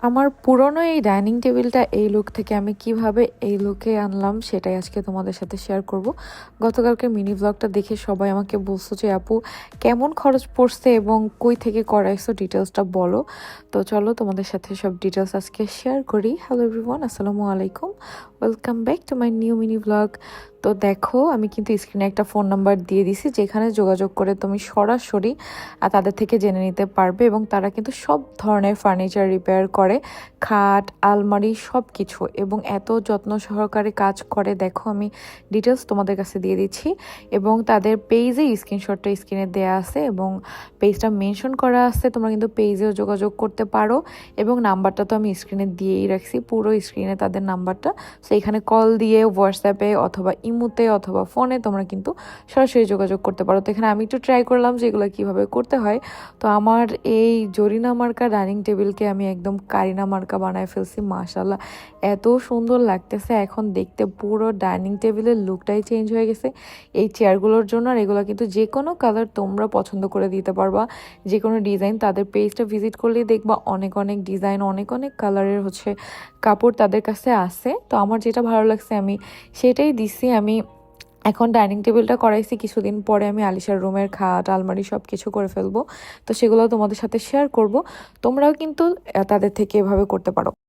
আমার পুরনো এই ডাইনিং টেবিলটা এই লুক থেকে আমি কিভাবে এই লুকে আনলাম সেটাই আজকে তোমাদের সাথে শেয়ার করব। গতকালকে মিনি ব্লগটা দেখে সবাই আমাকে বলছো যে আপু কেমন খরচ পড়ছে এবং কই থেকে করাইছো ডিটেলসটা বলো। তো চলো তোমাদের সাথে সব ডিটেলস আজকে শেয়ার করি। হ্যালো এভরিওয়ান, আসসালামু আলাইকুম, welcome back to my new mini blog. তো দেখো আমি কিন্তু স্ক্রিনে একটা ফোন নাম্বার দিয়ে দিছি যেখানে যোগাযোগ করে তুমি সরাসরি তাদের থেকে জেনে নিতে পারবে এবং তারা কিন্তু সব ধরনের ফার্নিচার রিপেয়ার করে, খাট আলমারি সব কিছু, এবং এত যত্ন সহকারে কাজ করে। দেখো আমি ডিটেলস তোমাদের কাছে দিয়ে দিচ্ছি এবং তাদের পেজে স্ক্রিনশটটা স্ক্রিনে দেওয়া আছে এবং পেজটা মেনশন করা আছে, তোমরা কিন্তু পেজেও যোগাযোগ করতে পারো এবং নাম্বারটা তো আমি স্ক্রিনে দিয়েই রাখছি, পুরো স্ক্রিনে তাদের নাম্বারটা। সো এখানে কল দিয়ে হোয়াটসঅ্যাপে অথবা ইমুতে অথবা ফোনে তোমরা কিন্তু সরাসরি যোগাযোগ করতে পারো। তো এখানে আমি একটু ট্রাই করলাম যে এগুলো কীভাবে করতে হয়। তো আমার এই জরিনা মার্কা ডাইনিং টেবিলকে আমি একদম কারিনা মার্কা বানায় ফেলছি। মাশাল্লাহ এত সুন্দর লাগতেছে এখন দেখতে, পুরো ডাইনিং টেবিলের লুকটাই চেঞ্জ হয়ে গেছে এই চেয়ারগুলোর জন্য। আর এগুলো কিন্তু যে কোনো কালার তোমরা পছন্দ করে দিতে পারবা, যে কোনো ডিজাইন। তাদের পেজটা ভিজিট করলেই দেখবা অনেক অনেক ডিজাইন, অনেক অনেক কালারের কাপড় তাদের কাছে আছে। তো আমার যেটা ভালো লাগছে আমি সেটাই দিছি। আমি এখন ডাইনিং টেবিলটা করাইছি, কিছুদিন পরে আমি আলিশার রুমের খাট আলমারি সব কিছু করে ফেলবো। তো সেগুলো তোমাদের সাথে শেয়ার করব, তোমরাও কিন্তু তাদের থেকে এভাবে করতে পারো।